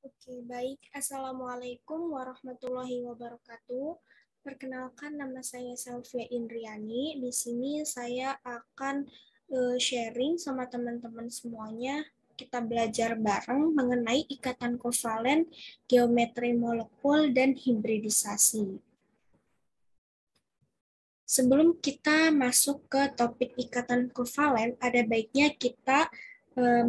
Oke, baik. Assalamualaikum warahmatullahi wabarakatuh. Perkenalkan, nama saya Selvia Indriani. Di sini saya akan sharing sama teman-teman semuanya. Kita belajar bareng mengenai ikatan kovalen, geometri molekul, dan hibridisasi. Sebelum kita masuk ke topik ikatan kovalen, ada baiknya kita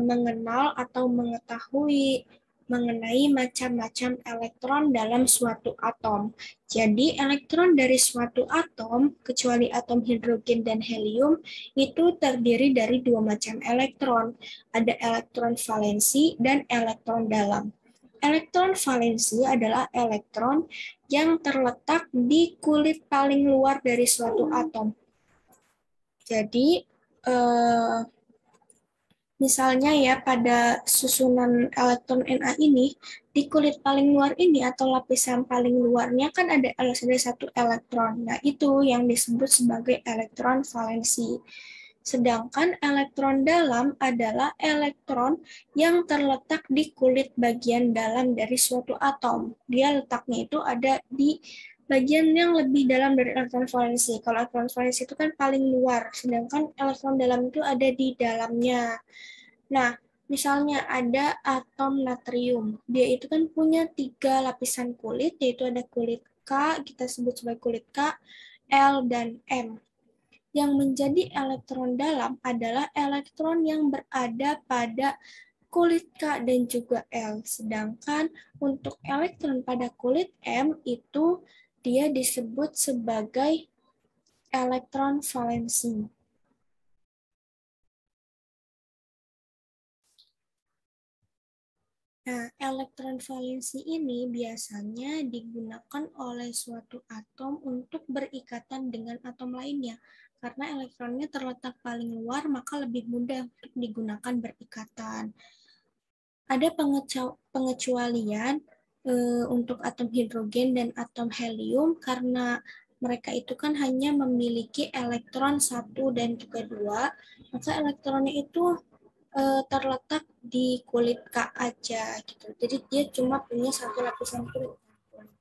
mengenal atau mengetahui mengenai macam-macam elektron dalam suatu atom. Jadi, elektron dari suatu atom, kecuali atom hidrogen dan helium, itu terdiri dari dua macam elektron. Ada elektron valensi dan elektron dalam. Elektron valensi adalah elektron yang terletak di kulit paling luar dari suatu atom. Jadi, misalnya ya pada susunan elektron Na ini, di kulit paling luar ini atau lapisan paling luarnya kan ada satu elektron. Nah, itu yang disebut sebagai elektron valensi. Sedangkan elektron dalam adalah elektron yang terletak di kulit bagian dalam dari suatu atom. Dia letaknya itu ada di bagian yang lebih dalam dari elektron valensi. Kalau elektron valensi itu kan paling luar, sedangkan elektron dalam itu ada di dalamnya. Nah, misalnya ada atom natrium. Dia itu kan punya 3 lapisan kulit, yaitu ada kulit K, kita sebut sebagai kulit K, L, dan M. Yang menjadi elektron dalam adalah elektron yang berada pada kulit K dan juga L. Sedangkan untuk elektron pada kulit M itu dia disebut sebagai elektron valensi. Nah, elektron valensi ini biasanya digunakan oleh suatu atom untuk berikatan dengan atom lainnya. Karena elektronnya terletak paling luar, maka lebih mudah untuk digunakan berikatan. Ada pengecualian untuk atom hidrogen dan atom helium karena mereka itu kan hanya memiliki elektron 1 dan juga 2, maka elektronnya itu terletak di kulit K aja gitu. Jadi dia cuma punya satu lapisan kulit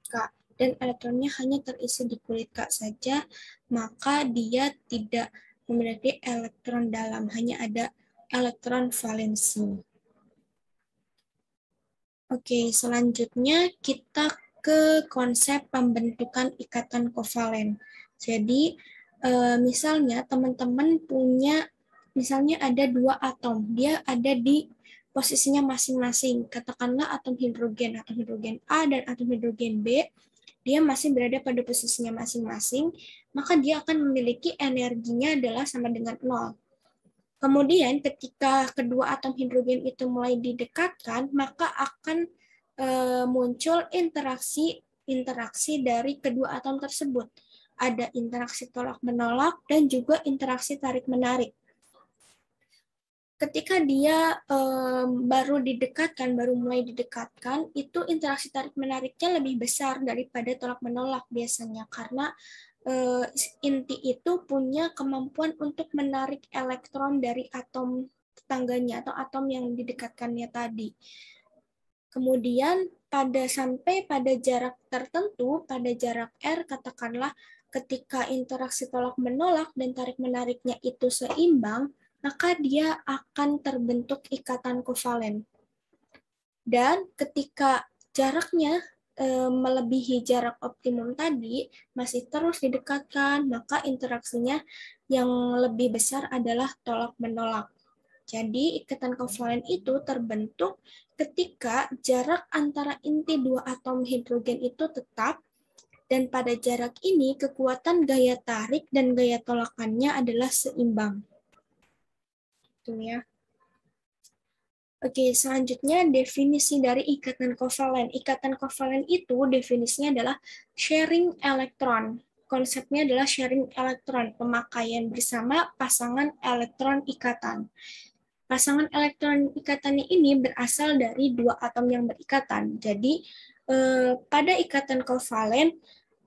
K dan elektronnya hanya terisi di kulit K saja, maka dia tidak memiliki elektron dalam, hanya ada elektron valensi. Oke, selanjutnya kita ke konsep pembentukan ikatan kovalen. Jadi, misalnya teman-teman punya, misalnya ada 2 atom, dia ada di posisinya masing-masing. Katakanlah atom hidrogen A dan atom hidrogen B, dia masih berada pada posisinya masing-masing, maka dia akan memiliki energinya adalah sama dengan 0. Kemudian ketika kedua atom hidrogen itu mulai didekatkan, maka akan muncul interaksi dari kedua atom tersebut. Ada interaksi tolak-menolak dan juga interaksi tarik-menarik. Ketika dia baru mulai didekatkan, itu interaksi tarik-menariknya lebih besar daripada tolak-menolak biasanya, karena inti itu punya kemampuan untuk menarik elektron dari atom tetangganya atau atom yang didekatkannya tadi. Kemudian sampai pada jarak tertentu, pada jarak R, katakanlah ketika interaksi tolak-menolak dan tarik-menariknya itu seimbang, maka dia akan terbentuk ikatan kovalen. Dan ketika jaraknya melebihi jarak optimum tadi, masih terus didekatkan, maka interaksinya yang lebih besar adalah tolak-menolak. Jadi, ikatan kovalen itu terbentuk ketika jarak antara inti dua atom hidrogen itu tetap, dan pada jarak ini kekuatan gaya tarik dan gaya tolakannya adalah seimbang. Itu ya. Oke, selanjutnya definisi dari ikatan kovalen. Ikatan kovalen itu definisinya adalah sharing elektron. Konsepnya adalah sharing elektron, pemakaian bersama pasangan elektron ikatan. Pasangan elektron ikatannya ini berasal dari dua atom yang berikatan. Jadi, pada ikatan kovalen,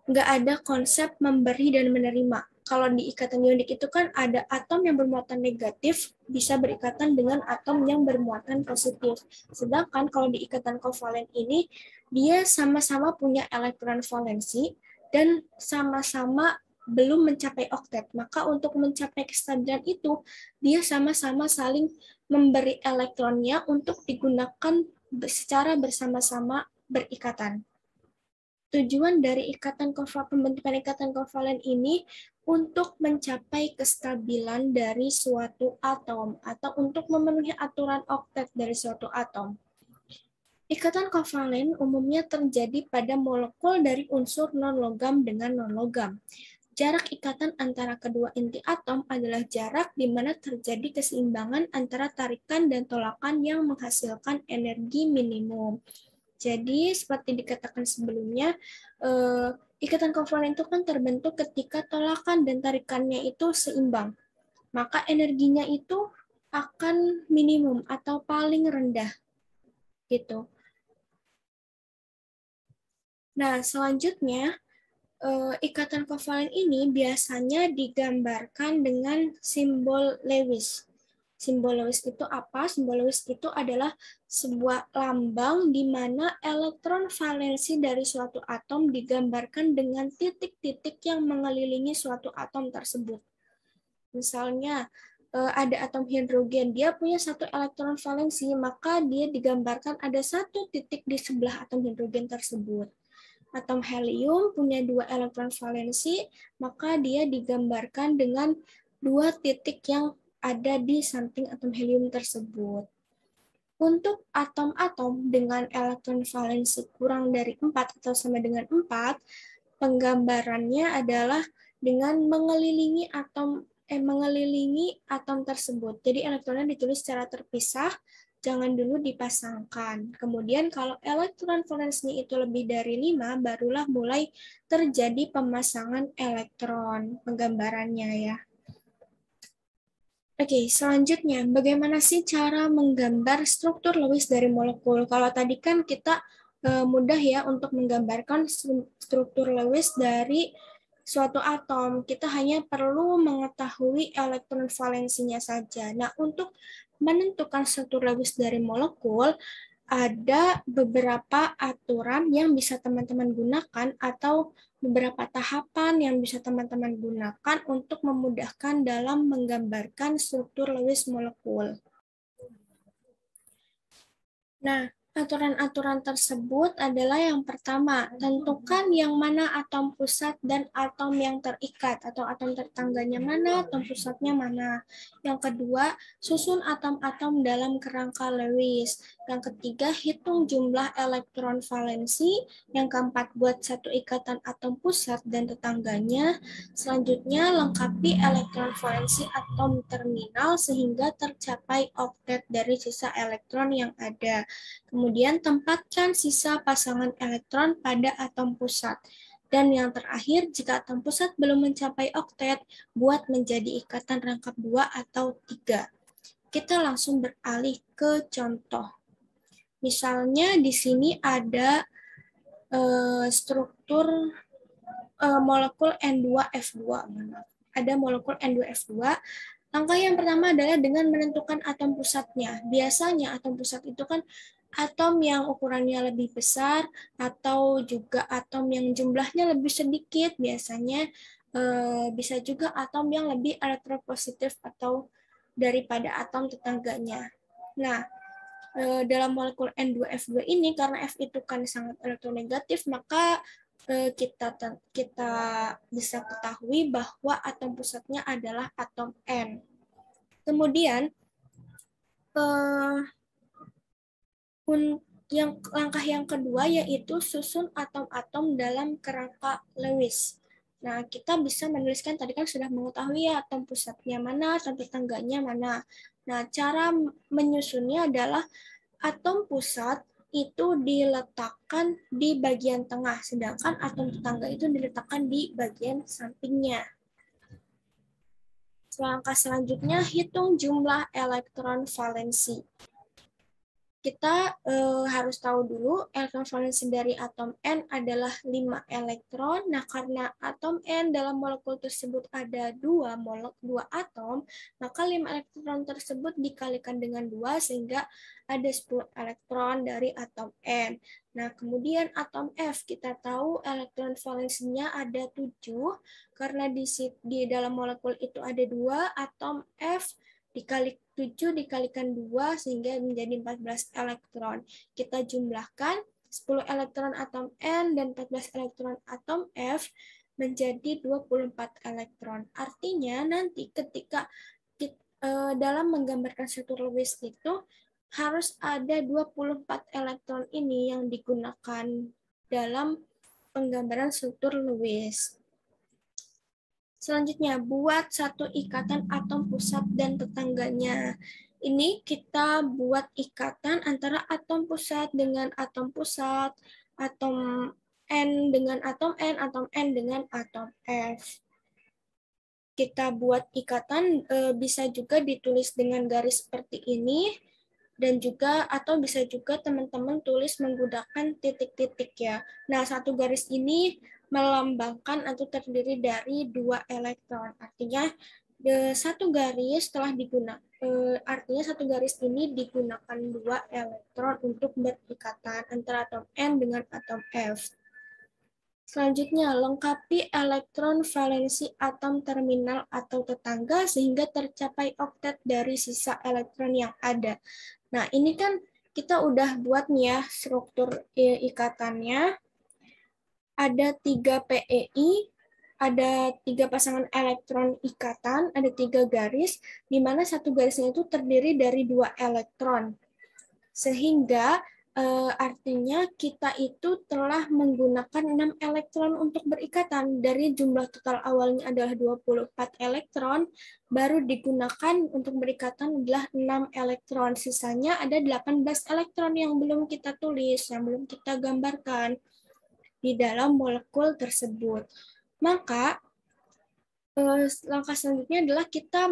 nggak ada konsep memberi dan menerima. kalau di ikatan ionik itu kan ada atom yang bermuatan negatif bisa berikatan dengan atom yang bermuatan positif. Sedangkan kalau di ikatan kovalen ini, dia sama-sama punya elektron valensi dan sama-sama belum mencapai oktet. Maka untuk mencapai kestabilan itu, dia sama-sama saling memberi elektronnya untuk digunakan secara bersama-sama berikatan. Tujuan dari pembentukan ikatan kovalen ini untuk mencapai kestabilan dari suatu atom atau untuk memenuhi aturan oktet dari suatu atom. Ikatan kovalen umumnya terjadi pada molekul dari unsur non-logam dengan non-logam. Jarak ikatan antara kedua inti atom adalah jarak di mana terjadi keseimbangan antara tarikan dan tolakan yang menghasilkan energi minimum. Jadi, seperti dikatakan sebelumnya, ikatan kovalen itu kan terbentuk ketika tolakan dan tarikannya itu seimbang. Maka energinya itu akan minimum atau paling rendah. Gitu. Nah, selanjutnya, ikatan kovalen ini biasanya digambarkan dengan simbol Lewis. Simbol Lewis itu apa? Simbol Lewis itu adalah sebuah lambang di mana elektron valensi dari suatu atom digambarkan dengan titik-titik yang mengelilingi suatu atom tersebut. Misalnya, ada atom hidrogen, dia punya satu elektron valensi, maka dia digambarkan ada satu titik di sebelah atom hidrogen tersebut. Atom helium punya 2 elektron valensi, maka dia digambarkan dengan 2 titik yang ada di samping atom helium tersebut. Untuk atom-atom dengan elektron valensi kurang dari 4 atau sama dengan 4, penggambarannya adalah dengan mengelilingi atom tersebut. Jadi elektronnya ditulis secara terpisah, jangan dulu dipasangkan. Kemudian kalau elektron valensinya itu lebih dari 5, barulah mulai terjadi pemasangan elektron penggambarannya ya. Oke, selanjutnya bagaimana sih cara menggambar struktur Lewis dari molekul? Kalau tadi kan kita mudah ya untuk menggambarkan struktur Lewis dari suatu atom. Kita hanya perlu mengetahui elektron valensinya saja. Nah, untuk menentukan struktur Lewis dari molekul, ada beberapa aturan yang bisa teman-teman gunakan atau beberapa tahapan yang bisa teman-teman gunakan untuk memudahkan dalam menggambarkan struktur Lewis molekul. Nah, aturan-aturan tersebut adalah yang pertama, tentukan yang mana atom pusat dan atom yang terikat, atau atom tetangganya mana, atom pusatnya mana. Yang kedua, susun atom-atom dalam kerangka Lewis. Yang ketiga, hitung jumlah elektron valensi. Yang keempat, buat satu ikatan atom pusat dan tetangganya. Selanjutnya, lengkapi elektron valensi atom terminal sehingga tercapai oktet dari sisa elektron yang ada. Kemudian tempatkan sisa pasangan elektron pada atom pusat. Dan yang terakhir, jika atom pusat belum mencapai oktet, buat menjadi ikatan rangkap 2 atau 3. Kita langsung beralih ke contoh. Misalnya di sini ada struktur molekul N2F2. Ada molekul N2F2. Langkah yang pertama adalah dengan menentukan atom pusatnya. Biasanya atom pusat itu kan atom yang ukurannya lebih besar atau juga atom yang jumlahnya lebih sedikit. Biasanya bisa juga atom yang lebih elektropositif atau daripada atom tetangganya. Nah, dalam molekul N2F2 ini karena F itu kan sangat elektronegatif, maka kita bisa ketahui bahwa atom pusatnya adalah atom N. Kemudian langkah yang kedua yaitu susun atom-atom dalam kerangka Lewis. Nah, kita bisa menuliskan, tadi kan sudah mengetahui ya atom pusatnya mana, atom tetangganya mana. Nah, cara menyusunnya adalah atom pusat itu diletakkan di bagian tengah, sedangkan atom tetangga itu diletakkan di bagian sampingnya. Langkah selanjutnya, hitung jumlah elektron valensi. kita harus tahu dulu elektron valensi dari atom N adalah 5 elektron. Nah, karena atom N dalam molekul tersebut ada 2 atom, maka 5 elektron tersebut dikalikan dengan 2 sehingga ada 10 elektron dari atom N. Nah, kemudian atom F kita tahu elektron valensinya ada 7 karena di dalam molekul itu ada 2 atom F dikali 7 dikalikan 2 sehingga menjadi 14 elektron. Kita jumlahkan 10 elektron atom N dan 14 elektron atom F menjadi 24 elektron. Artinya nanti ketika dalam menggambarkan struktur Lewis itu harus ada 24 elektron ini yang digunakan dalam penggambaran struktur Lewis. Selanjutnya, buat satu ikatan atom pusat dan tetangganya. Ini kita buat ikatan antara atom pusat dengan atom pusat, atom N dengan atom N dengan atom F. Kita buat ikatan bisa juga ditulis dengan garis seperti ini, dan juga atau bisa juga teman-teman tulis menggunakan titik-titik ya. Nah, satu garis ini melambangkan atau terdiri dari 2 elektron. Artinya satu garis telah digunakan. Artinya satu garis ini digunakan 2 elektron untuk berikatan antara atom N dengan atom F. Selanjutnya, lengkapi elektron valensi atom terminal atau tetangga sehingga tercapai oktet dari sisa elektron yang ada. Nah, ini kan kita udah buat nih ya struktur ikatannya. Ada 3 PEI, ada 3 pasangan elektron ikatan, ada 3 garis, di mana satu garisnya itu terdiri dari 2 elektron. Sehingga artinya kita itu telah menggunakan 6 elektron untuk berikatan. Dari jumlah total awalnya adalah 24 elektron, baru digunakan untuk berikatan adalah 6 elektron. Sisanya ada 18 elektron yang belum kita tulis, yang belum kita gambarkan di dalam molekul tersebut. Maka langkah selanjutnya adalah kita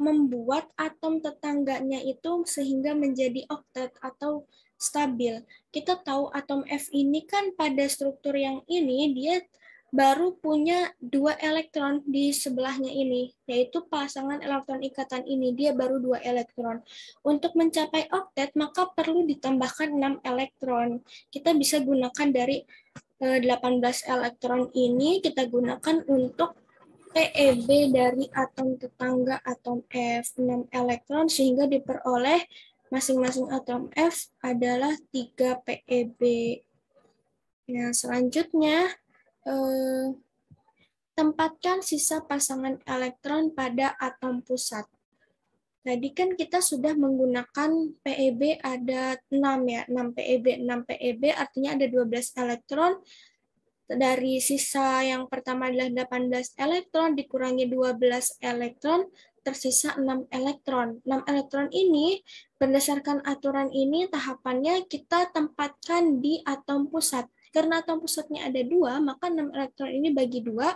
membuat atom tetangganya itu sehingga menjadi oktet atau stabil. Kita tahu atom F ini kan pada struktur yang ini dia baru punya 2 elektron di sebelahnya ini, yaitu pasangan elektron ikatan ini, dia baru 2 elektron. Untuk mencapai oktet, maka perlu ditambahkan 6 elektron. Kita bisa gunakan dari 18 elektron ini, kita gunakan untuk PEB dari atom tetangga atom F 6 elektron sehingga diperoleh masing-masing atom F adalah 3 PEB. Nah, selanjutnya tempatkan sisa pasangan elektron pada atom pusat. Tadi kan kita sudah menggunakan PEB ada 6 ya, 6 PEB, 6 PEB artinya ada 12 elektron. Dari sisa yang pertama adalah 18 elektron dikurangi 12 elektron, tersisa 6 elektron. 6 elektron ini, berdasarkan aturan ini, tahapannya kita tempatkan di atom pusat. Karena atom pusatnya ada 2, maka 6 elektron ini bagi 2,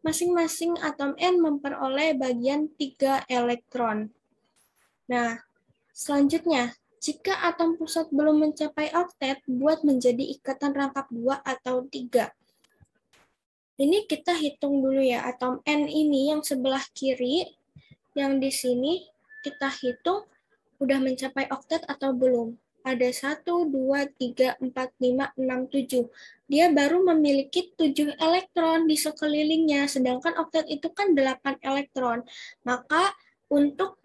masing-masing atom N memperoleh bagian 3 elektron. Nah, selanjutnya, jika atom pusat belum mencapai oktet, buat menjadi ikatan rangkap 2 atau 3. Ini kita hitung dulu ya, atom N ini yang sebelah kiri, yang di sini kita hitung udah mencapai oktet atau belum. Ada 1, 2, 3, 4, 5, 6, 7. Dia baru memiliki 7 elektron di sekelilingnya, sedangkan oktet itu kan 8 elektron. Maka untuk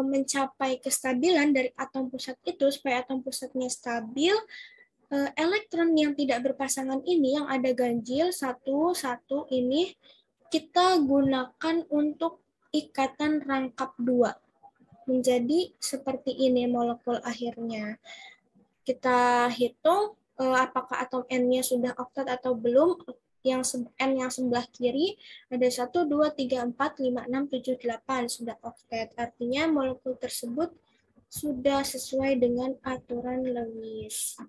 mencapai kestabilan dari atom pusat itu, supaya atom pusatnya stabil, elektron yang tidak berpasangan ini yang ada ganjil satu ini kita gunakan untuk ikatan rangkap 2 menjadi seperti ini molekul akhirnya. Kita hitung apakah atom N-nya sudah oktet atau belum. Yang N yang sebelah kiri ada 1, 2, 3, 4, 5, 6, 7, 8 sudah oktet. Artinya molekul tersebut sudah sesuai dengan aturan Lewis.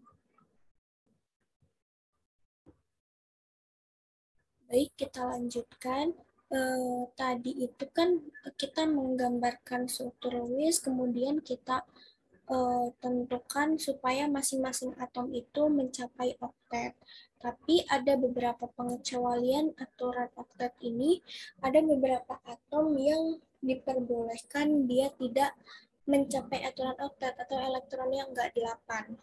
Baik, kita lanjutkan. Tadi itu kan kita menggambarkan struktur Lewis, kemudian kita tentukan supaya masing-masing atom itu mencapai oktet. Tapi ada beberapa pengecualian aturan oktet ini, ada beberapa atom yang diperbolehkan dia tidak mencapai aturan oktet atau elektronnya enggak 8.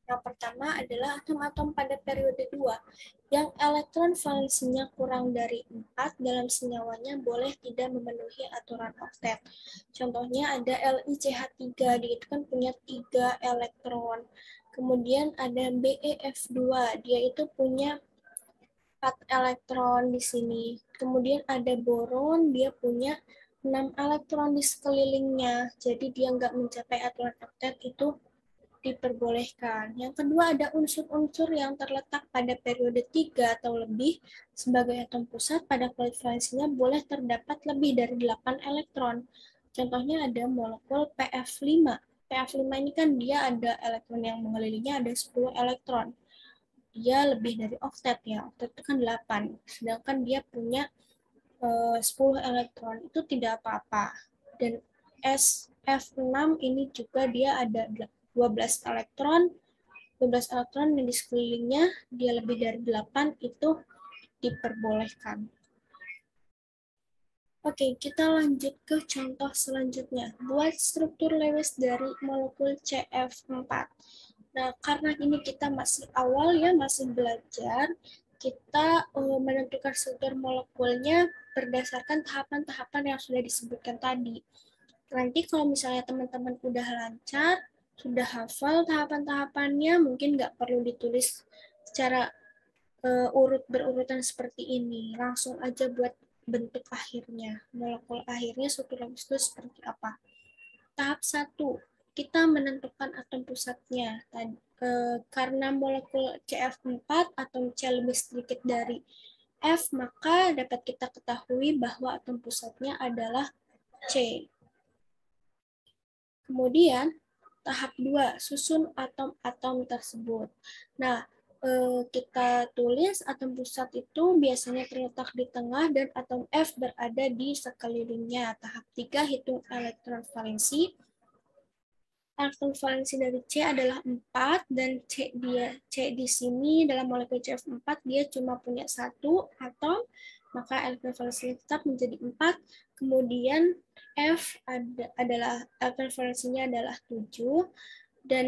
Yang pertama adalah atom-atom pada periode 2 yang elektron valensinya kurang dari 4 dalam senyawanya boleh tidak memenuhi aturan oktet. Contohnya ada LiCH3, dia itu kan punya 3 elektron. Kemudian ada BeF2, dia itu punya 4 elektron di sini. Kemudian ada boron, dia punya 6 elektron di sekelilingnya. Jadi dia nggak mencapai aturan oktet, itu diperbolehkan. Yang kedua ada unsur-unsur yang terletak pada periode 3 atau lebih sebagai atom pusat pada kulit valensinya boleh terdapat lebih dari 8 elektron. Contohnya ada molekul PF5. PF5 ini kan dia ada elektron yang mengelilinginya ada 10 elektron. Dia lebih dari oktet ya. Oktet itu kan 8. Sedangkan dia punya 10 elektron. Itu tidak apa-apa. Dan SF6 ini juga dia ada 12 elektron. 12 elektron yang di sekelilingnya dia lebih dari 8 itu diperbolehkan. Oke, kita lanjut ke contoh selanjutnya. Buat struktur Lewis dari molekul CF4. Nah, karena ini kita masih awal ya, masih belajar, kita menentukan struktur molekulnya berdasarkan tahapan-tahapan yang sudah disebutkan tadi. Nanti kalau misalnya teman-teman udah lancar, sudah hafal tahapan-tahapannya, mungkin nggak perlu ditulis secara berurutan seperti ini. Langsung aja buat bentuk akhirnya. Molekul akhirnya struktur Lewis itu seperti apa. Tahap 1, kita menentukan atom pusatnya. Karena molekul CF4 atom C lebih sedikit dari F, maka dapat kita ketahui bahwa atom pusatnya adalah C. Kemudian, tahap 2, susun atom-atom tersebut. Nah, kita tulis atom pusat itu biasanya terletak di tengah dan atom F berada di sekelilingnya. Tahap 3, hitung elektron valensi. Elektron valensi dari C adalah 4 dan C di sini dalam molekul CF4 dia cuma punya 1 atom, maka elektron valensinya tetap menjadi 4. Kemudian F adalah elektron valensinya adalah 7 dan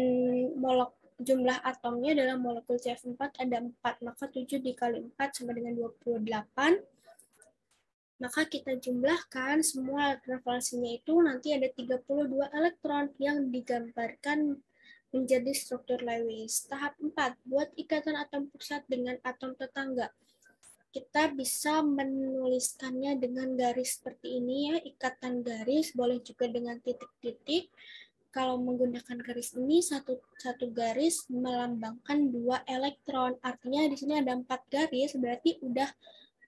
jumlah atomnya dalam molekul CF4 ada 4, maka 7 dikali 4 sama dengan 28. Maka kita jumlahkan semua elektron valensinya itu nanti ada 32 elektron yang digambarkan menjadi struktur Lewis. Tahap 4, buat ikatan atom pusat dengan atom tetangga. Kita bisa menuliskannya dengan garis seperti ini ya, ikatan garis, boleh juga dengan titik-titik. Kalau menggunakan garis ini, satu garis melambangkan 2 elektron. Artinya di sini ada 4 garis, berarti udah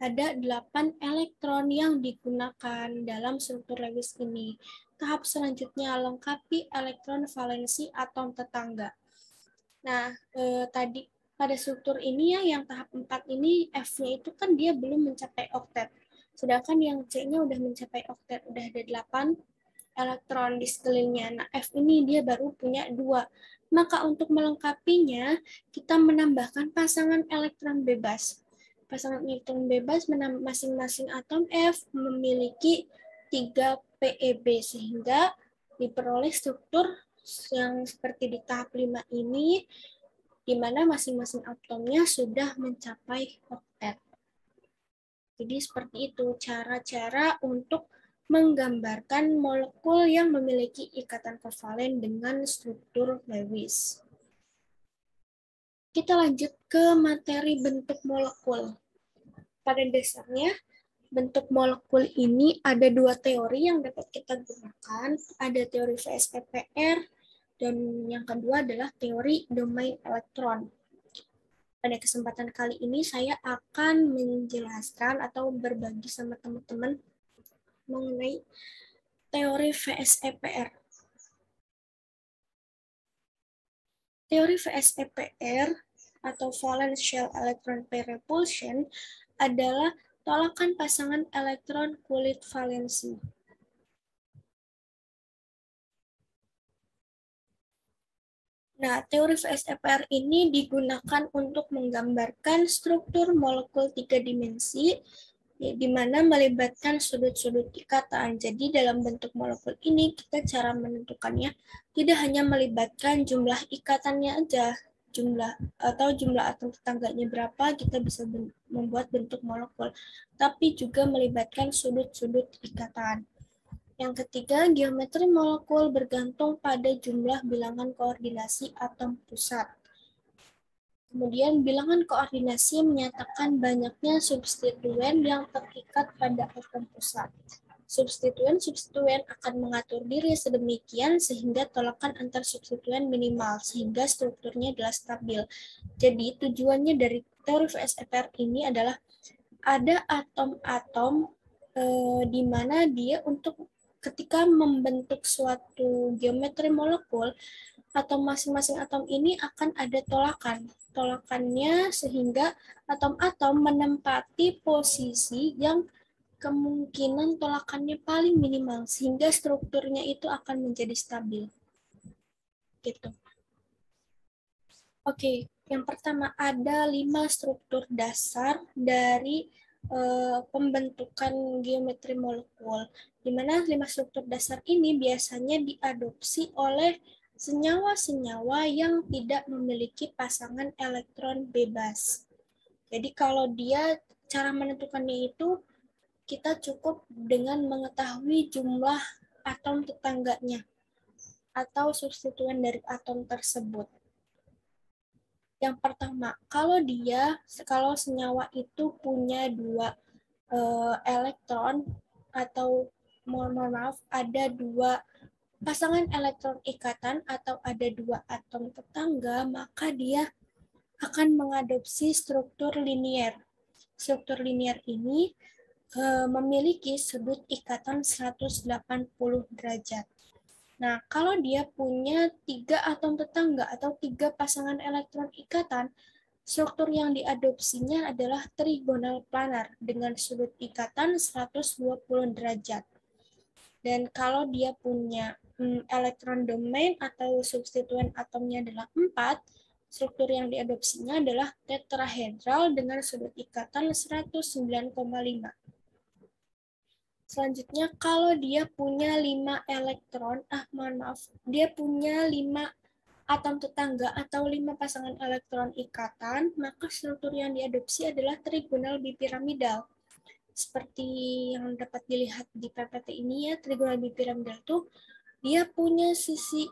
ada 8 elektron yang digunakan dalam struktur Lewis ini. Tahap selanjutnya, lengkapi elektron valensi atom tetangga. Nah, tadi pada struktur ini ya, yang tahap 4 ini, F-nya itu kan dia belum mencapai oktet. Sedangkan yang C-nya udah mencapai oktet, udah ada 8 elektron di sekelilingnya. Nah, F ini dia baru punya 2. Maka untuk melengkapinya, kita menambahkan pasangan elektron bebas. Pasangan elektron bebas masing-masing atom F memiliki 3 PeB sehingga diperoleh struktur yang seperti di tahap 5 ini di mana masing-masing atomnya sudah mencapai oktet. Jadi seperti itu cara-cara untuk menggambarkan molekul yang memiliki ikatan kovalen dengan struktur Lewis. Kita lanjut ke materi bentuk molekul. Pada dasarnya, bentuk molekul ini ada 2 teori yang dapat kita gunakan. Ada teori VSEPR, dan yang kedua adalah teori domain elektron. Pada kesempatan kali ini, saya akan menjelaskan atau berbagi sama teman-teman mengenai teori VSEPR. Teori VSEPR atau Valence Shell Electron Pair Repulsion adalah tolakan pasangan elektron kulit valensi. Nah, teori VSEPR ini digunakan untuk menggambarkan struktur molekul 3 dimensi, di mana melibatkan sudut-sudut ikatan. Jadi dalam bentuk molekul ini, kita cara menentukannya tidak hanya melibatkan jumlah ikatannya aja, jumlah atom tetangganya berapa, kita bisa membuat bentuk molekul, tapi juga melibatkan sudut-sudut ikatan. Yang ketiga, geometri molekul bergantung pada jumlah bilangan koordinasi atom pusat. Kemudian, bilangan koordinasi menyatakan banyaknya substituen yang terikat pada atom pusat. Substituen akan mengatur diri sedemikian sehingga tolakan antar substituen minimal, sehingga strukturnya adalah stabil. Jadi, tujuannya dari teori VSEPR ini adalah ada atom-atom di mana dia untuk ketika membentuk suatu geometri molekul, atau masing-masing atom ini akan ada tolakannya sehingga atom-atom menempati posisi yang kemungkinan tolakannya paling minimal sehingga strukturnya itu akan menjadi stabil. Gitu. Oke, yang pertama ada 5 struktur dasar dari pembentukan geometri molekul, di mana 5 struktur dasar ini biasanya diadopsi oleh senyawa-senyawa yang tidak memiliki pasangan elektron bebas. Jadi kalau dia cara menentukannya itu kita cukup dengan mengetahui jumlah atom tetangganya atau substituen dari atom tersebut. Yang pertama, kalau senyawa itu punya 2 elektron atau mohon maaf ada 2 pasangan elektron ikatan atau ada 2 atom tetangga, maka dia akan mengadopsi struktur linier. Struktur linier ini memiliki sudut ikatan 180 derajat. Nah, kalau dia punya 3 atom tetangga atau 3 pasangan elektron ikatan, struktur yang diadopsinya adalah trigonal planar dengan sudut ikatan 120 derajat. Dan kalau dia punya elektron domain atau substituen atomnya adalah 4, struktur yang diadopsinya adalah tetrahedral dengan sudut ikatan 109,5. Selanjutnya, kalau dia punya 5 elektron, dia punya 5 atom tetangga atau 5 pasangan elektron ikatan, maka struktur yang diadopsi adalah trigonal bipiramidal. Seperti yang dapat dilihat di PPT ini ya, trigonal bipiramidal itu dia punya sisi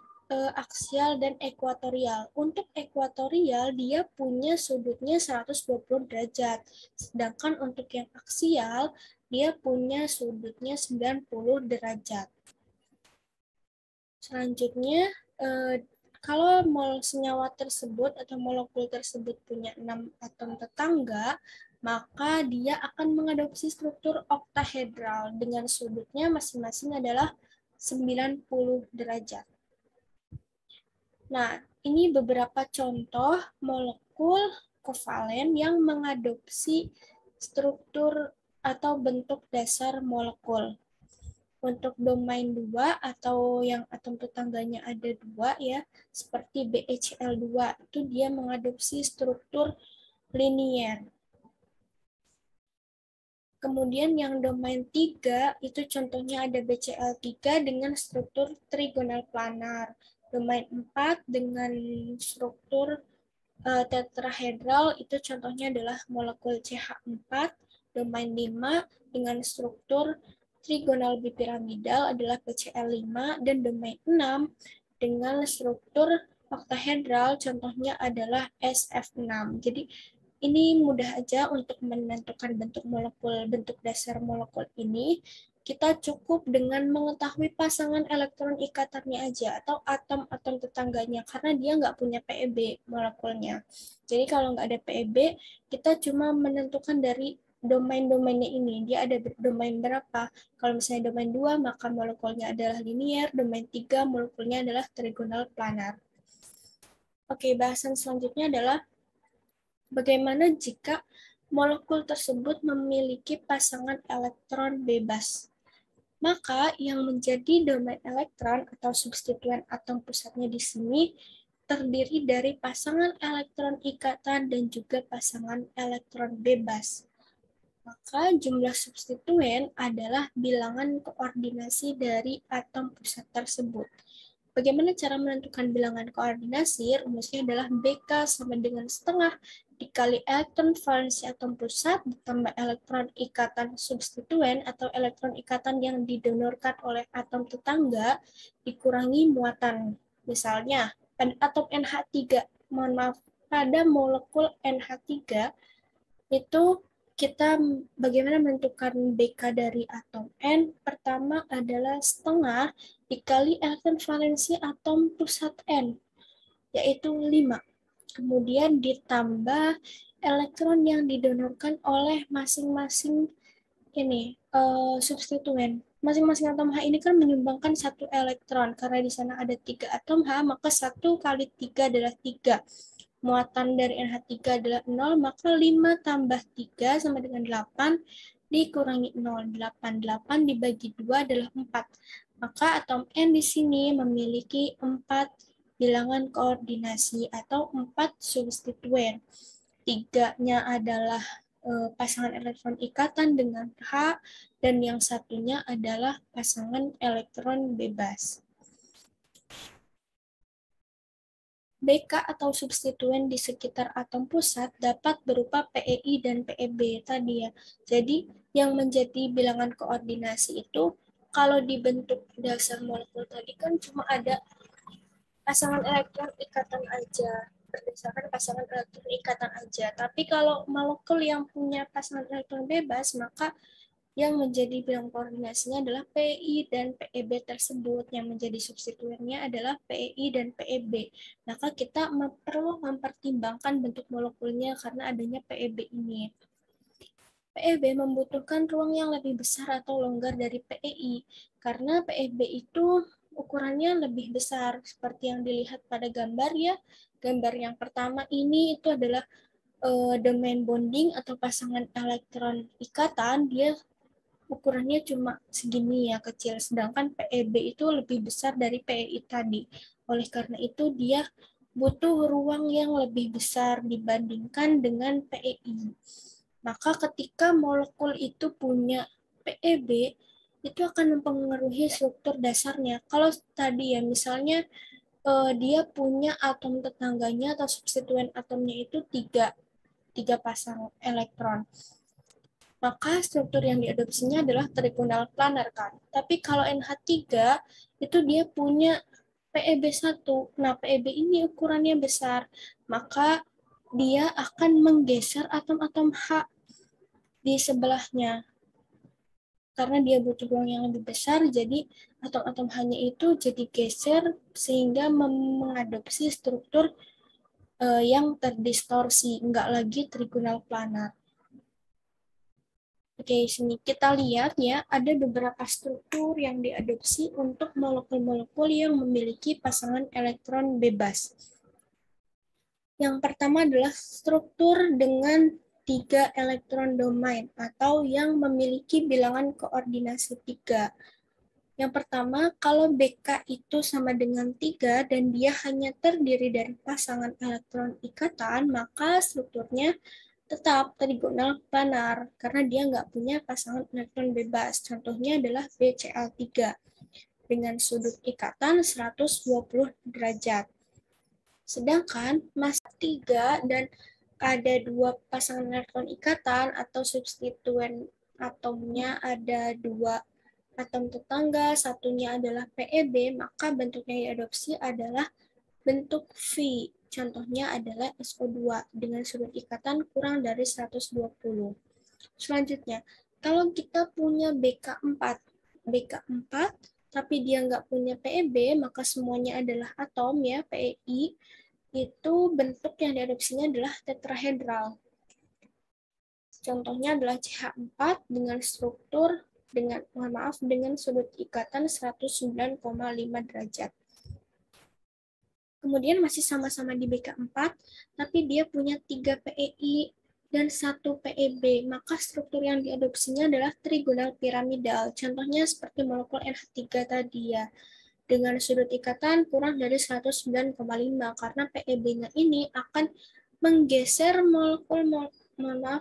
aksial dan ekuatorial. Untuk ekuatorial, dia punya sudutnya 120 derajat. Sedangkan untuk yang aksial, dia punya sudutnya 90 derajat. Selanjutnya, kalau senyawa tersebut atau molekul tersebut punya 6 atom tetangga, maka dia akan mengadopsi struktur oktahedral dengan sudutnya masing-masing adalah 90 derajat. Nah, ini beberapa contoh molekul kovalen yang mengadopsi struktur atau bentuk dasar molekul. Untuk domain 2 atau yang atom tetangganya ada 2 ya, seperti BeCl2, itu dia mengadopsi struktur linier. Kemudian yang domain 3 itu contohnya ada BCl3 dengan struktur trigonal planar. Domain 4 dengan struktur tetrahedral itu contohnya adalah molekul CH4. Domain 5 dengan struktur trigonal bipiramidal adalah PCl5 dan domain 6 dengan struktur oktahedral contohnya adalah SF6. Jadi ini mudah aja untuk menentukan bentuk molekul, bentuk dasar molekul ini. Kita cukup dengan mengetahui pasangan elektron ikatannya aja atau atom-atom tetangganya karena dia nggak punya PEB molekulnya. Jadi kalau nggak ada PEB, kita cuma menentukan dari domain-domainnya ini. Dia ada domain berapa? Kalau misalnya domain 2, maka molekulnya adalah linier. Domain 3, molekulnya adalah trigonal planar. Oke, bahasan selanjutnya adalah bagaimana jika molekul tersebut memiliki pasangan elektron bebas. Maka yang menjadi domain elektron atau substituen atom pusatnya di sini terdiri dari pasangan elektron ikatan dan juga pasangan elektron bebas. Maka jumlah substituen adalah bilangan koordinasi dari atom pusat tersebut. Bagaimana cara menentukan bilangan koordinasi? Rumusnya adalah BK sama dengan setengah dikali elektron valensi atom pusat ditambah elektron ikatan substituen atau elektron ikatan yang didonorkan oleh atom tetangga dikurangi muatan. Misalnya, pada atom NH3, mohon maaf, pada molekul NH3 itu kita bagaimana menentukan BK dari atom N? Pertama adalah setengah dikali elektron valensi atom pusat N, yaitu 5. Kemudian ditambah elektron yang didonorkan oleh masing-masing substituen. Masing-masing atom H ini kan menyumbangkan 1 elektron. Karena di sana ada 3 atom H, maka 1 kali 3 adalah 3. Muatan dari NH3 adalah 0, maka 5 tambah 3 sama dengan 8, dikurangi 0. 8 dibagi 2 adalah 4. Maka atom N di sini memiliki 4 bilangan koordinasi atau 4 substituen. 3-nya adalah pasangan elektron ikatan dengan H, dan yang satunya adalah pasangan elektron bebas. BK atau substituen di sekitar atom pusat dapat berupa PeI dan Peb tadi ya. Jadi yang menjadi bilangan koordinasi itu kalau dibentuk dasar molekul tadi kan cuma ada pasangan elektron ikatan aja, berdasarkan pasangan elektron ikatan aja. Tapi kalau molekul yang punya pasangan elektron bebas, maka yang menjadi bilangan koordinasinya adalah PI dan PeB tersebut. Yang menjadi substituennya adalah PeI dan PeB. Maka kita perlu mempertimbangkan bentuk molekulnya karena adanya PeB ini. PeB membutuhkan ruang yang lebih besar atau longgar dari PeI, karena PeB itu ukurannya lebih besar, seperti yang dilihat pada gambar ya. Gambar yang pertama ini itu adalah domain bonding atau pasangan elektron ikatan, dia ukurannya cuma segini ya, kecil. Sedangkan PeB itu lebih besar dari PeI tadi. Oleh karena itu, dia butuh ruang yang lebih besar dibandingkan dengan PeI. Maka ketika molekul itu punya PeB, itu akan mempengaruhi struktur dasarnya. Kalau tadi ya, misalnya dia punya atom tetangganya atau substituen atomnya itu tiga pasang elektron, maka struktur yang diadopsinya adalah trigonal planar kan. Tapi kalau NH3 itu dia punya PeB1. Nah, PeB ini ukurannya besar, maka dia akan menggeser atom-atom H di sebelahnya. Karena dia butuh ruang yang lebih besar, jadi atom-atom H-nya itu jadi geser sehingga mengadopsi struktur yang terdistorsi, enggak lagi trigonal planar. Oke, sini kita lihat ya, ada beberapa struktur yang diadopsi untuk molekul-molekul yang memiliki pasangan elektron bebas. Yang pertama adalah struktur dengan 3 elektron domain atau yang memiliki bilangan koordinasi 3. Yang pertama, kalau BK itu sama dengan 3 dan dia hanya terdiri dari pasangan elektron ikatan, maka strukturnya tetap trigonal planar karena dia nggak punya pasangan elektron bebas. Contohnya adalah BCl3 dengan sudut ikatan 120 derajat. Sedangkan massa 3 dan ada 2 pasangan elektron ikatan atau substituen atomnya ada 2 atom tetangga, satunya adalah PeB, maka bentuk yang diadopsi adalah bentuk V. Contohnya adalah SO2 dengan sudut ikatan kurang dari 120. Selanjutnya, kalau kita punya BK4 tapi dia nggak punya PeB, maka semuanya adalah atom ya, PeI, itu bentuk yang diadopsinya adalah tetrahedral. Contohnya adalah CH4 dengan struktur dengan sudut ikatan 109,5 derajat. Kemudian masih sama-sama di BK4, tapi dia punya 3 PeI dan 1 PeB, maka struktur yang diadopsinya adalah trigonal piramidal. Contohnya seperti molekul NH3 tadi ya. dengan sudut ikatan kurang dari 109,5 karena PEB-nya ini akan menggeser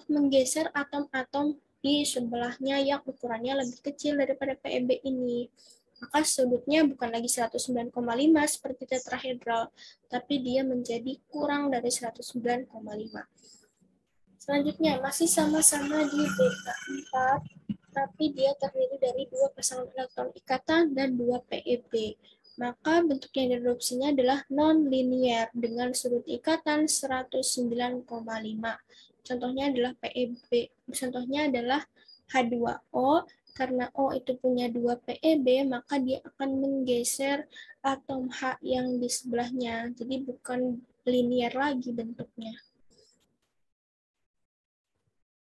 menggeser atom-atom di sebelahnya yang ukurannya lebih kecil daripada PEB ini. Maka sudutnya bukan lagi 109,5 seperti tetrahedral, tapi dia menjadi kurang dari 109,5. Selanjutnya, masih sama-sama di beta 4, tapi dia terdiri dari 2 pasangan elektron ikatan dan 2 PEB. Maka bentuk yang diadopsinya adalah non-linear dengan sudut ikatan 109,5. Contohnya adalah PEB. Contohnya adalah H2O. Karena O itu punya 2 PEB, maka dia akan menggeser atom H yang di sebelahnya. Jadi bukan linear lagi bentuknya.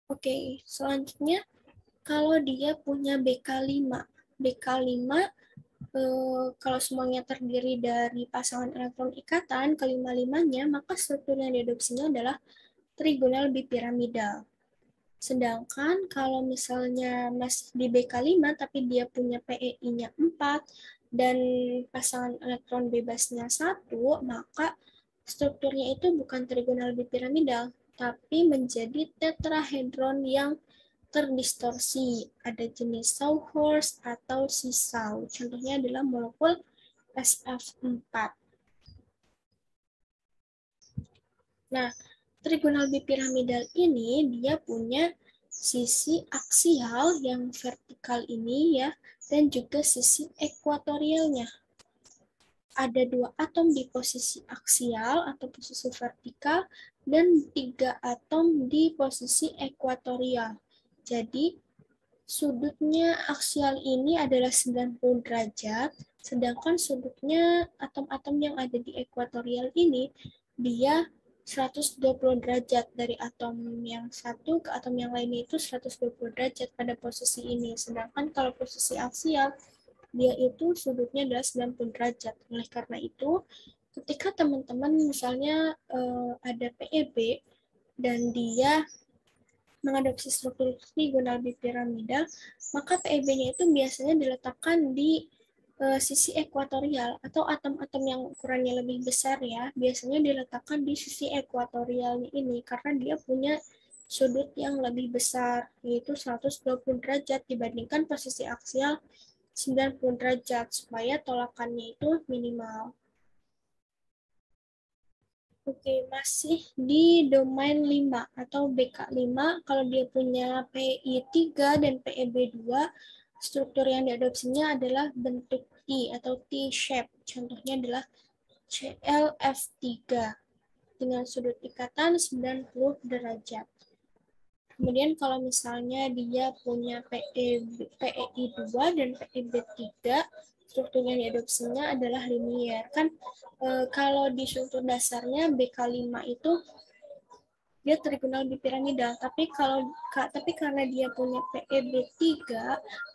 Oke, selanjutnya kalau dia punya BK5. BK5 kalau semuanya terdiri dari pasangan elektron ikatan kelima-limanya, maka struktur yang diadopsinya adalah trigonal bipiramidal. Sedangkan kalau misalnya masih di BK5 tapi dia punya PEI-nya 4 dan pasangan elektron bebasnya 1, maka strukturnya itu bukan trigonal bipiramidal, tapi menjadi tetrahedron yang terdistorsi. Ada jenis Sawhorst atau sisau. Contohnya adalah molekul SF4. Nah, trigonal bipiramidal ini dia punya sisi aksial yang vertikal ini ya, dan juga sisi ekuatorialnya. Ada 2 atom di posisi aksial atau posisi vertikal dan 3 atom di posisi ekuatorial. Jadi, sudutnya aksial ini adalah 90 derajat, sedangkan sudutnya atom-atom yang ada di ekuatorial ini, dia 120 derajat dari atom yang satu ke atom yang lainnya itu 120 derajat pada posisi ini. Sedangkan kalau posisi aksial, dia itu sudutnya adalah 90 derajat. Oleh karena itu, ketika teman-teman misalnya ada PEB dan dia mengadopsi struktur trigonal bipiramidal, maka PEB-nya itu biasanya diletakkan di sisi ekuatorial atau atom-atom yang ukurannya lebih besar ya, biasanya diletakkan di sisi ekuatorialnya ini karena dia punya sudut yang lebih besar, yaitu 120 derajat dibandingkan posisi aksial 90 derajat, supaya tolakannya itu minimal. Oke, masih di domain 5 atau BK5, kalau dia punya PI3 dan PEB2, struktur yang diadopsinya adalah bentuk T atau T-shape. Contohnya adalah ClF3 dengan sudut ikatan 90 derajat. Kemudian kalau misalnya dia punya PEI2 dan PEB3, struktur yang diadopsinya adalah linear. Kan kalau di struktur dasarnya BK5 itu dia trigonal bipiramidal, tapi karena dia punya PEB3,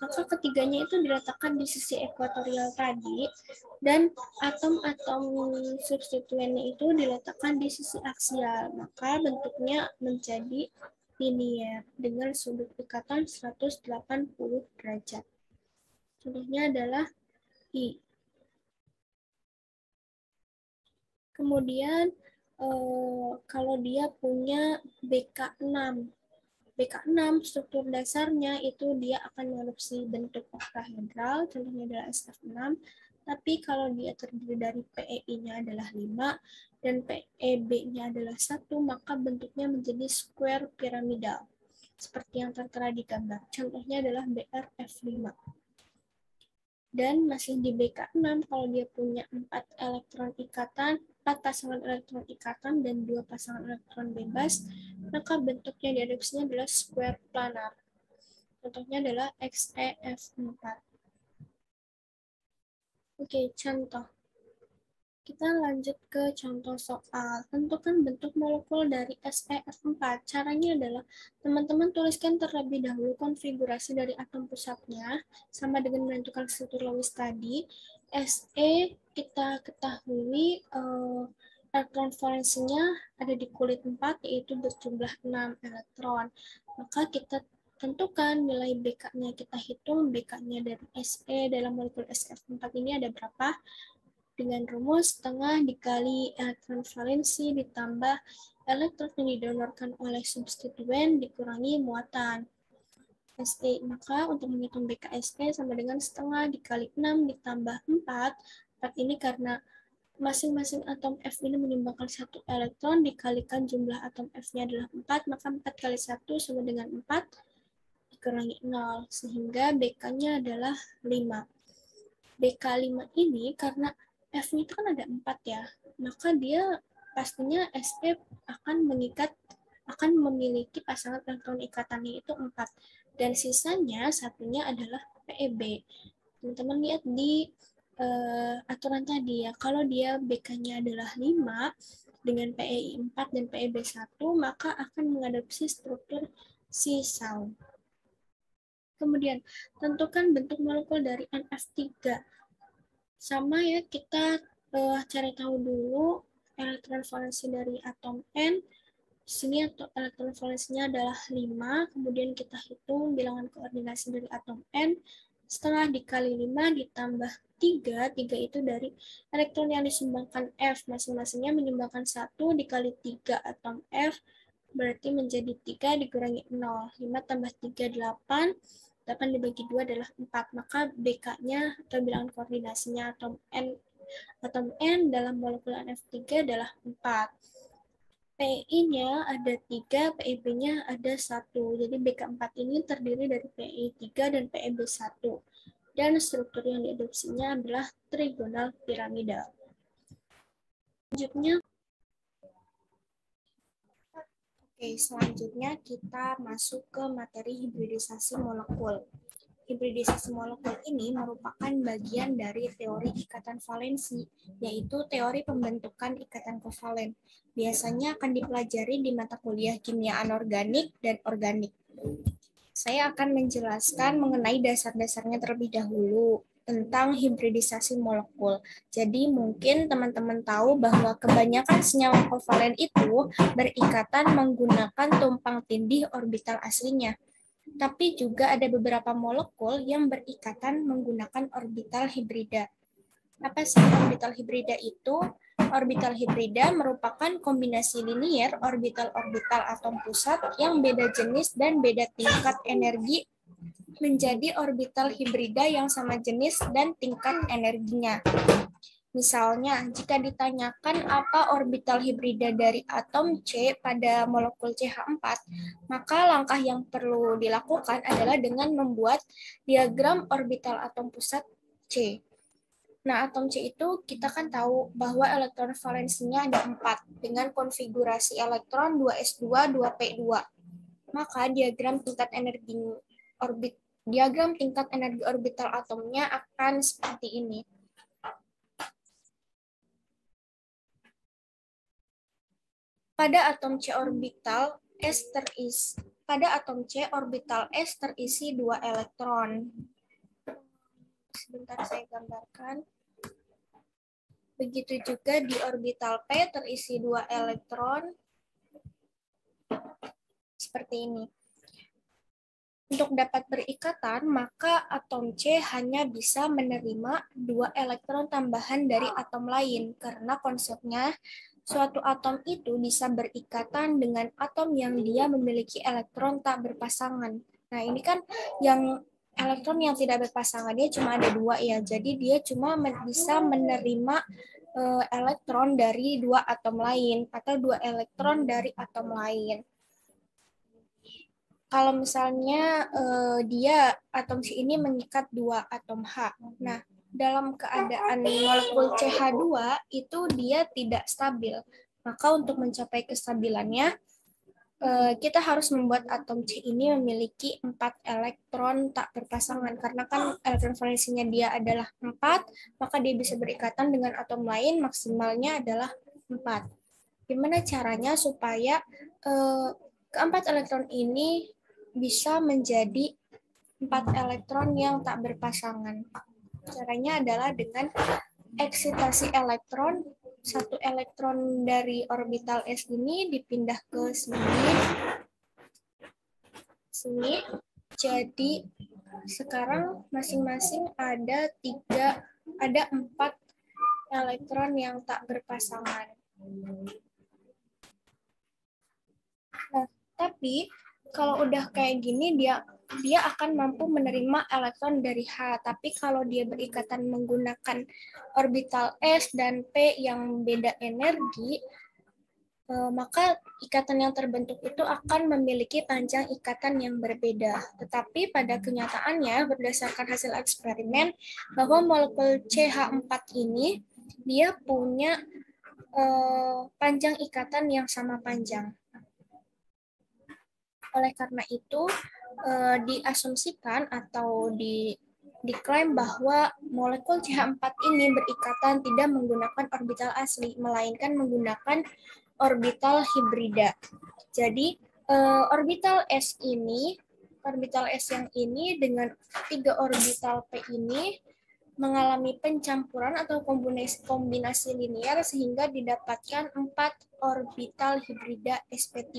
maka ketiganya itu diletakkan di sisi ekuatorial tadi, dan atom-atom substituennya itu diletakkan di sisi aksial, maka bentuknya menjadi linear dengan sudut ikatan 180 derajat. Contohnya adalah I. Kemudian kalau dia punya BK6. BK6 struktur dasarnya itu dia akan mengadopsi bentuk oktahedral, contohnya adalah SF6. Tapi kalau dia terdiri dari PEI-nya adalah 5 dan PEB-nya adalah 1, maka bentuknya menjadi square piramidal. Seperti yang tertera di gambar. Contohnya adalah BRF5. Dan masih di BK6, kalau dia punya 4 elektron ikatan, 4 pasangan elektron ikatan dan 2 pasangan elektron bebas, maka bentuk yang diadopsinya adalah square planar. Contohnya adalah XeF4. Oke, contoh. Kita lanjut ke contoh soal. Tentukan bentuk molekul dari SeF4. Caranya adalah teman-teman tuliskan terlebih dahulu konfigurasi dari atom pusatnya, sama dengan menentukan struktur Lewis tadi. Se kita ketahui elektron valensinya ada di kulit 4, yaitu berjumlah 6 elektron. Maka kita tentukan nilai BK-nya, kita hitung BK-nya dari Se dalam molekul SF4 ini ada berapa, dengan rumus setengah dikali elektron valensi ditambah elektron yang didonorkan oleh substituen dikurangi muatan Se. Maka untuk menghitung BK Se sama dengan setengah dikali 6 ditambah 4. 4 ini karena masing-masing atom F ini menyumbangkan 1 elektron, dikalikan jumlah atom F-nya adalah 4, maka 4 kali 1 sama dengan 4, dikurangi 0, sehingga BK-nya adalah 5. BK 5 ini karena F-nya itu kan ada 4 ya, maka dia pastinya Se akan memiliki pasangan elektron ikatannya itu 4. Dan sisanya satunya adalah PeB. Teman-teman lihat di aturan tadi ya, kalau dia BK-nya adalah 5 dengan PeI 4 dan PeB 1, maka akan mengadopsi struktur C-Sound. Kemudian, tentukan bentuk molekul dari NF3. Sama ya, kita cari tahu dulu elektron valensi dari atom N. Di sini elektron valensinya adalah 5, kemudian kita hitung bilangan koordinasi dari atom N, setengah dikali 5 ditambah 3 itu dari elektron yang disumbangkan F, masing-masingnya menyumbangkan 1 dikali 3 atom F, berarti menjadi 3 dikurangi 0, 5 tambah 3, 8, 8 dibagi 2 adalah 4, maka BK-nya atau bilangan koordinasinya atom N dalam molekul NF3 adalah 4. PI-nya ada 3, PeB-nya ada 1. Jadi BK4 ini terdiri dari PI3 dan PeB1. Dan struktur yang diadopsinya adalah trigonal piramida. Selanjutnya kita masuk ke materi hibridisasi molekul. Hibridisasi molekul ini merupakan bagian dari teori ikatan valensi, yaitu teori pembentukan ikatan kovalen. Biasanya akan dipelajari di mata kuliah kimia anorganik dan organik. Saya akan menjelaskan mengenai dasar-dasarnya terlebih dahulu tentang hibridisasi molekul. Jadi mungkin teman-teman tahu bahwa kebanyakan senyawa kovalen itu berikatan menggunakan tumpang tindih orbital aslinya. Tapi juga ada beberapa molekul yang berikatan menggunakan orbital hibrida. Apa sih orbital hibrida itu? Orbital hibrida merupakan kombinasi linier orbital-orbital atom pusat yang beda jenis dan beda tingkat energi menjadi orbital hibrida yang sama jenis dan tingkat energinya. Misalnya, jika ditanyakan apa orbital hibrida dari atom C pada molekul CH4, maka langkah yang perlu dilakukan adalah dengan membuat diagram orbital atom pusat C. Nah, atom C itu kita kan tahu bahwa elektron valensinya ada 4 dengan konfigurasi elektron 2s2, 2p2. Maka diagram tingkat energi orbital atomnya akan seperti ini. Pada atom C orbital S terisi 2 elektron. Sebentar saya gambarkan. Begitu juga di orbital P terisi 2 elektron. Seperti ini. Untuk dapat berikatan, maka atom C hanya bisa menerima 2 elektron tambahan dari atom lain, karena konsepnya suatu atom itu bisa berikatan dengan atom yang dia memiliki elektron tak berpasangan. Nah, ini kan yang elektron yang tidak berpasangan dia cuma ada 2 ya, jadi dia cuma bisa menerima elektron dari 2 atom lain atau 2 elektron dari atom lain. Kalau misalnya atom C ini mengikat 2 atom H. Nah, dalam keadaan molekul CH2 itu dia tidak stabil. Maka untuk mencapai kestabilannya, kita harus membuat atom C ini memiliki 4 elektron tak berpasangan. Karena kan elektron valensinya dia adalah 4, maka dia bisa berikatan dengan atom lain maksimalnya adalah 4. Gimana caranya supaya keempat elektron ini bisa menjadi 4 elektron yang tak berpasangan? Caranya adalah dengan eksitasi elektron. 1 elektron dari orbital S ini dipindah ke sini, sini. Jadi sekarang masing-masing ada 4 elektron yang tak berpasangan. Nah, tapi kalau udah kayak gini dia akan mampu menerima elektron dari H. Tapi kalau dia berikatan menggunakan orbital S dan P yang beda energi, maka ikatan yang terbentuk itu akan memiliki panjang ikatan yang berbeda. Tetapi pada kenyataannya, berdasarkan hasil eksperimen, bahwa molekul CH4 ini dia punya panjang ikatan yang sama panjang. Oleh karena itu, diasumsikan atau diklaim bahwa molekul CH4 ini berikatan tidak menggunakan orbital asli, melainkan menggunakan orbital hibrida. Jadi, orbital S yang ini dengan 3 orbital P ini mengalami pencampuran atau kombinasi linear sehingga didapatkan 4 orbital hibrida sp3.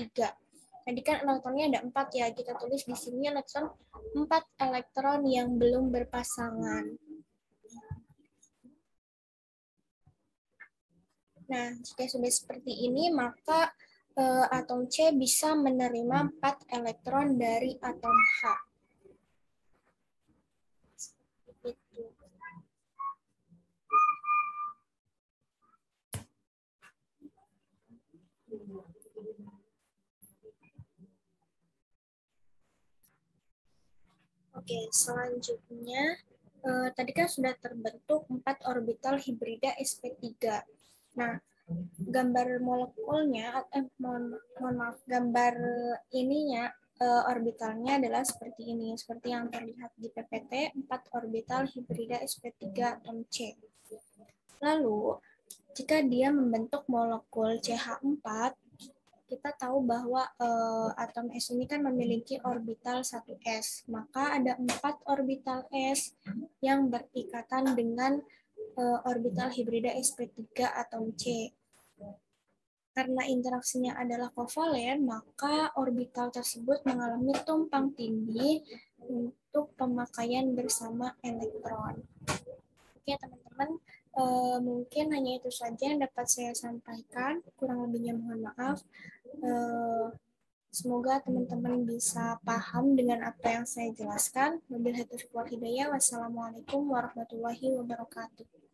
Tadi kan elektronnya ada 4 ya, kita tulis di sini 4 elektron yang belum berpasangan. Nah, jika sudah seperti ini, maka atom C bisa menerima 4 elektron dari atom H. Itu. Oke, selanjutnya tadi kan sudah terbentuk 4 orbital hibrida sp3. Nah, gambar molekulnya, gambar ininya, orbitalnya adalah seperti ini, seperti yang terlihat di PPT, 4 orbital hibrida sp3 atom C. Lalu, jika dia membentuk molekul CH4, kita tahu bahwa atom S ini kan memiliki orbital 1s, maka ada 4 orbital S yang berikatan dengan orbital hibrida sp3 atom C. Karena interaksinya adalah kovalen, maka orbital tersebut mengalami tumpang tindih untuk pemakaian bersama elektron. Oke, teman-teman, mungkin hanya itu saja yang dapat saya sampaikan. Kurang lebihnya mohon maaf. Semoga teman-teman bisa paham dengan apa yang saya jelaskan. Wabillahi taufiq wal hidayah. Wassalamualaikum warahmatullahi wabarakatuh.